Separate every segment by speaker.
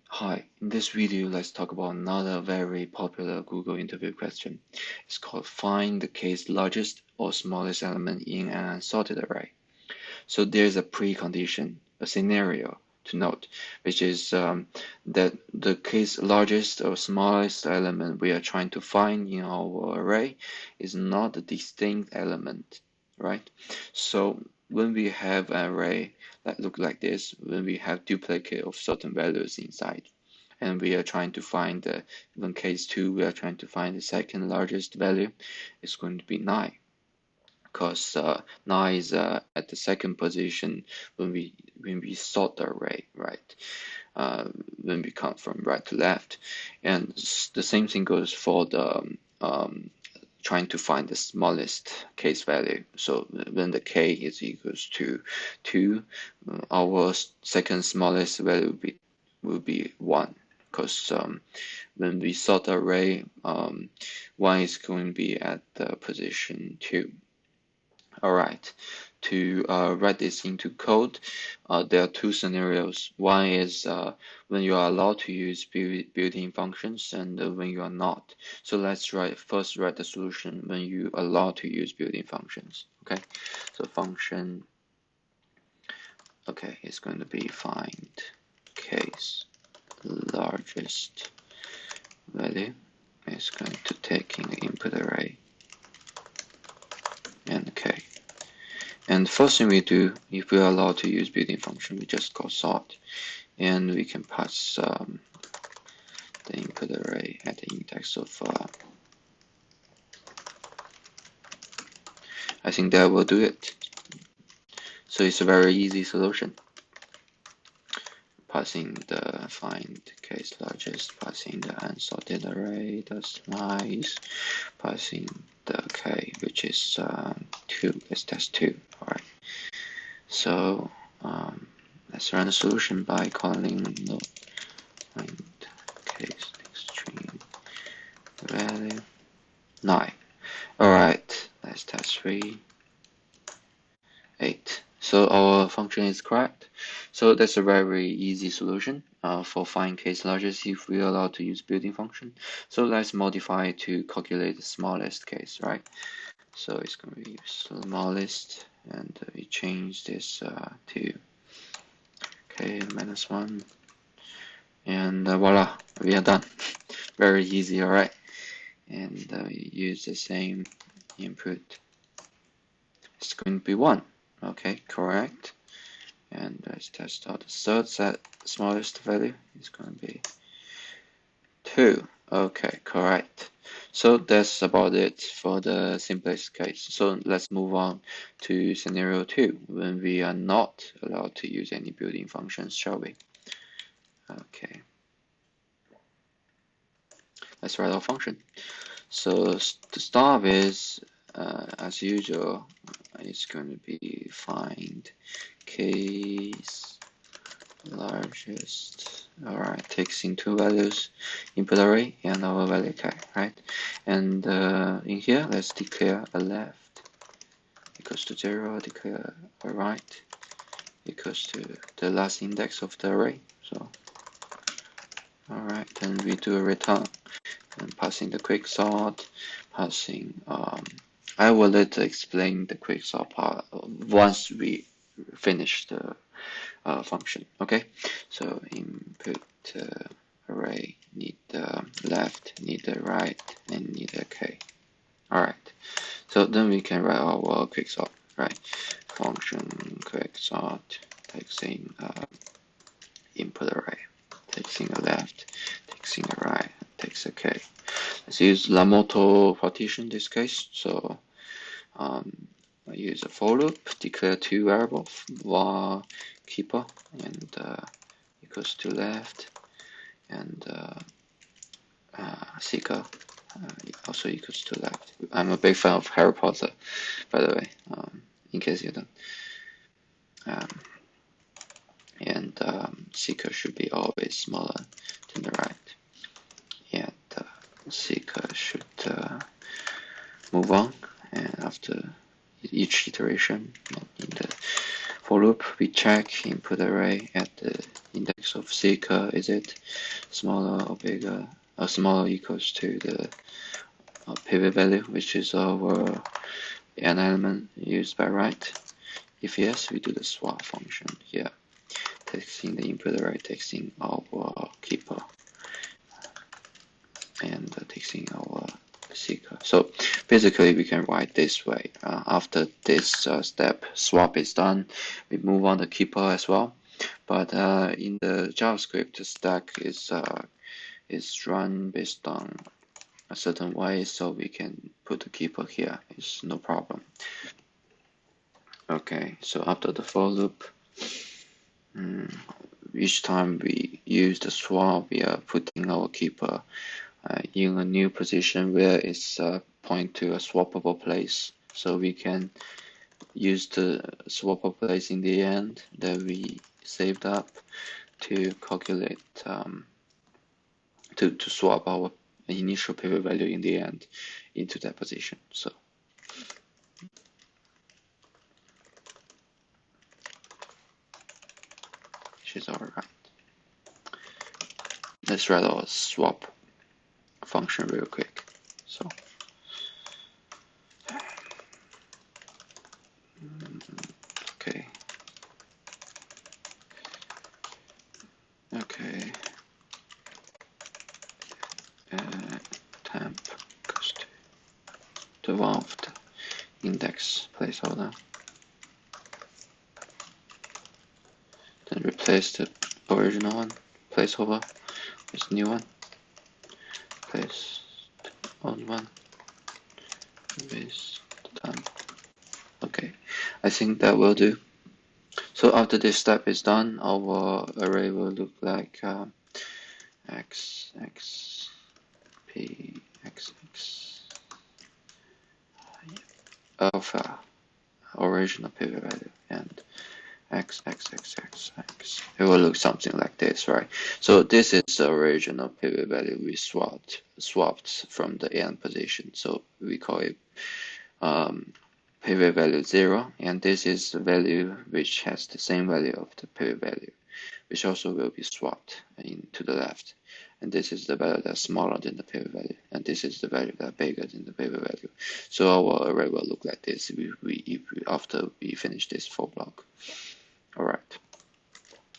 Speaker 1: Hi, in this video, let's talk about another very popular Google interview question. It's called find the case largest or smallest element in an unsorted array. So there's a precondition, a scenario to note, which is that the case largest or smallest element we are trying to find in our array is not a distinct element, right? So when we have an array that look like this, when we have duplicate of certain values inside, and we are trying to find the, in case 2, we are trying to find the second largest value, it's going to be 9, because 9 is at the second position when we sort the array, right? When we count from right to left, and the same thing goes for the trying to find the smallest case value. So when the k is equals to 2, our second smallest value will be 1, because when we sort the array, 1 is going to be at the position 2. All right, to write this into code, there are two scenarios. One is when you are allowed to use built-in functions, and when you are not. So let's first write the solution when you are allowed to use built-in functions. Okay, so function, okay, it's going to be find case largest value. It's going to take in the input array and k. And the first thing we do, if we are allowed to use built-in function, we just call sort, and we can pass the input array at the index of. I think that will do it. So it's a very easy solution. Passing the find case largest, passing the unsorted array, that's nice. Passing the k, which is 2. Let's test 2. All right. So let's run the solution by calling the find case extreme value 9. All right. Let's test 3. 8. So our function is correct. So that's a very easy solution for find case largest if we are allowed to use built-in function. So let's modify it to calculate the smallest case, right? So it's going to be smallest, and we change this to k minus 1, and voila, we are done. Very easy, all right? And we use the same input. It's going to be 1. Okay, correct. And let's test out the third set, smallest value is going to be 2. Okay, correct. So that's about it for the simplest case. So let's move on to scenario 2, when we are not allowed to use any built-in functions, shall we? Okay. Let's write our function. So to start with, as usual, it's going to be find case largest. All right, takes in 2 values, input array and our value k, right? And in here, let's declare a left equals to 0, declare a right equals to the last index of the array. So, all right, then we do a return and passing the quick sort, passing. I will later explain the quick sort part once we finish the function. Okay, so input array need the left, need the right, and need the k. All right, so then we can write our quick sort, right? Function quick sort takes in input array, takes in the left, takes in the right, takes a k. Let's use Lomuto partition in this case. So I use a for loop, declare 2 variables, var keeper and equals to left, and seeker also equals to left. I'm a big fan of Harry Potter, by the way, in case you don't. And seeker should be always smaller than the right. And seeker should move on, and after each iteration in the for loop, we check input array at the index index of seeker, is it smaller or bigger, or smaller equals to the pivot value, which is our an element used by right? If yes, we do the swap function here, taking the input array, taking our keeper, and taking our seeker. So basically, we can write this way. After this step swap is done, we move on the keeper as well. But in the JavaScript, the stack is run based on a certain way, so we can put the keeper here. It's no problem. Okay, so after the for loop, each time we use the swap, we are putting our keeper in a new position where it's point to a swappable place. So we can use the swappable place in the end that we saved up to calculate to swap our initial pivot value in the end into that position. So she's all right. Let's write our swap function real quick. So okay, temp goes to one of the index placeholder, then replace the original one placeholder with new one, place old one with temp. Okay, I think that will do. So after this step is done, our array will look like x, x, p, x, x, alpha, original pivot value, and x, x, x, x, x. It will look something like this, right? So this is the original pivot value we swapped from the end position. So we call it pivot value 0, and this is the value which has the same value of the pivot value, which also will be swapped to the left. And this is the value that's smaller than the pivot value, and this is the value that's bigger than the pivot value. So our array will look like this after we finish this for block. All right.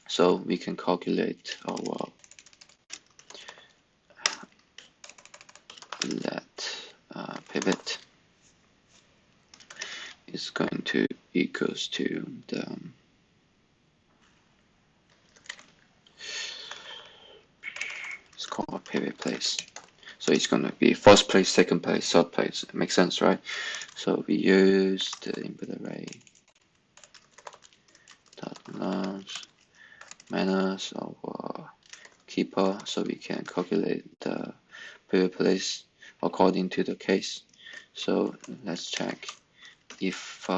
Speaker 1: So we can calculate our pivot is going to equals to the it's called a pivot place. So it's going to be first place, second place, third place. It makes sense, right? So we use the input array dot large minus our keeper, so we can calculate the pivot place according to the case. So let's check if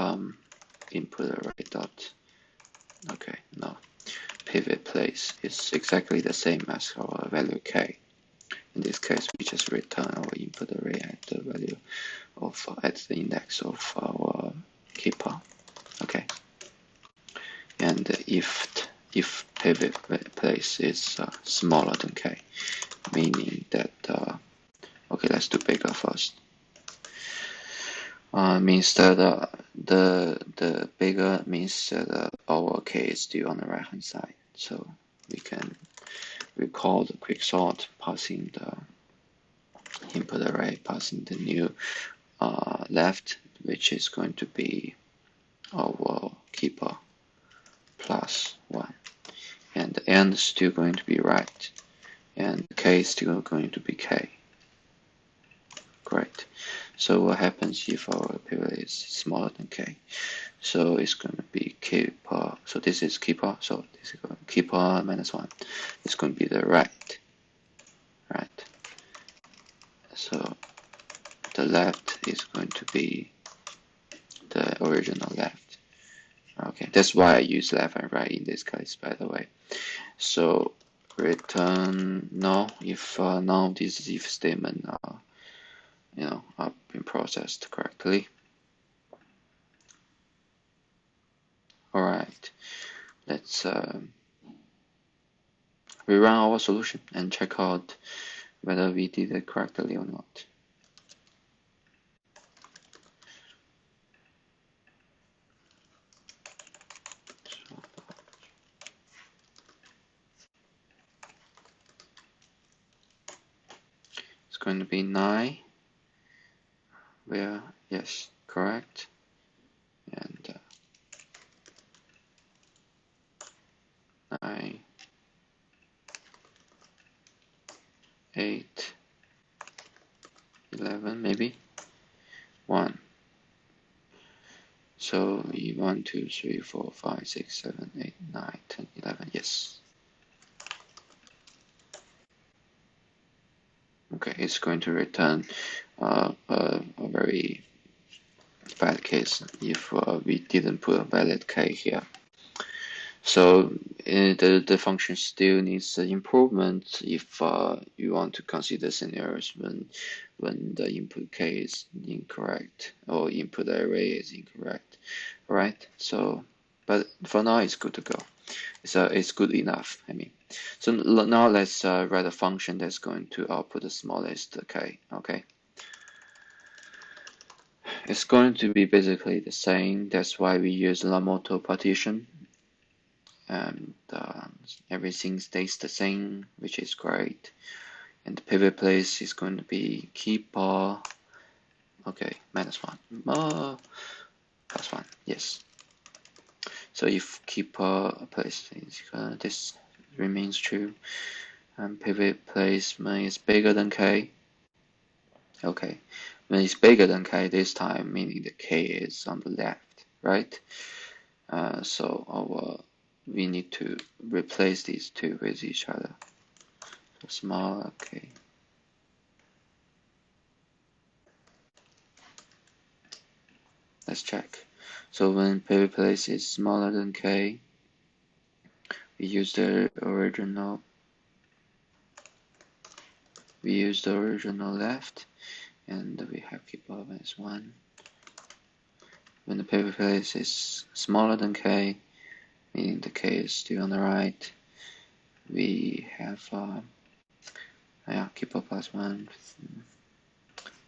Speaker 1: input array dot pivot place is exactly the same as our value k. In this case, we just return our input array at the value of at the index of our keeper. Okay, and if pivot place is smaller than k, meaning that okay, let's do bigger first. Means that the bigger means that our k is still on the right hand side, so we can recall the quick sort, passing the input array, passing the new left, which is going to be our keeper plus 1, and the end is still going to be right, and k is still going to be k. Great. So what happens if our pivot is smaller than k? So it's going to be keeper. So this is keeper. So this is going to keeper minus 1. It's going to be the right. So the left is going to be the original left. Okay, that's why I use left and right in this case, by the way. So return null if none of these if statement are been processed correctly. All right, let's rerun our solution and check out whether we did it correctly or not. It's going to be 9, where, yes, correct, and 9, 8, 11, maybe 1. So 1, 2, 3, 4, 5, 6, 7, 8, 9, 10, 11. Yes. Okay, it's going to return a very bad case if we didn't put a valid k here. So the function still needs improvement if you want to consider scenarios when the input k is incorrect or input array is incorrect, right? So, but for now it's good to go. It's good enough. I mean, so now let's write a function that's going to output the smallest k. Okay. It's going to be basically the same. That's why we use Lomuto partition. And everything stays the same, which is great. And the pivot place is going to be keeper. Okay, -1. +1. Yes. So if keeper place is this remains true, and pivot placement is bigger than k. Okay, when it's bigger than k this time, meaning the k is on the left, right? So we need to replace these two with each other. So small, okay. Let's check. So when pivot place is smaller than k, we use the original left, and we have keep up as 1. When the pivot place is smaller than k, meaning the k is still on the right, we have keep up +1.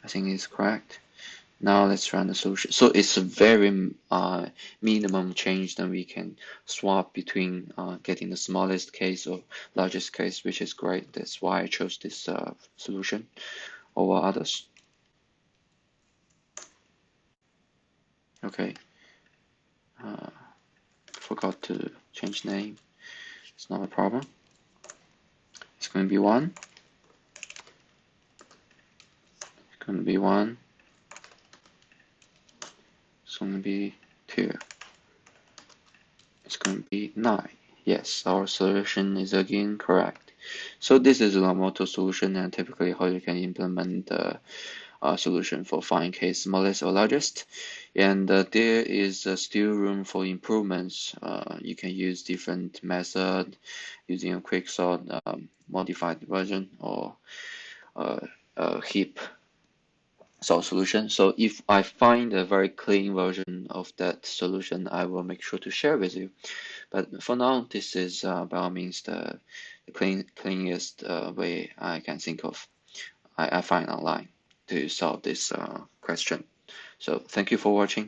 Speaker 1: I think it's correct. Now let's run the solution. So it's a very minimum change that we can swap between getting the smallest case or largest case, which is great. That's why I chose this solution over others. Okay. Forgot to change name. It's not a problem. It's going to be 1. It's going to be 1. It's going to be 2. It's going to be 9. Yes, our solution is again correct. So this is a Lomuto solution, and typically how you can implement the solution for find k smallest or largest. And there is still room for improvements. You can use different method using a quicksort modified version or a heap sort solution. So if I find a very clean version of that solution, I will make sure to share with you. But for now, this is by all means the cleanest way I can think of. I find online to solve this question. So thank you for watching.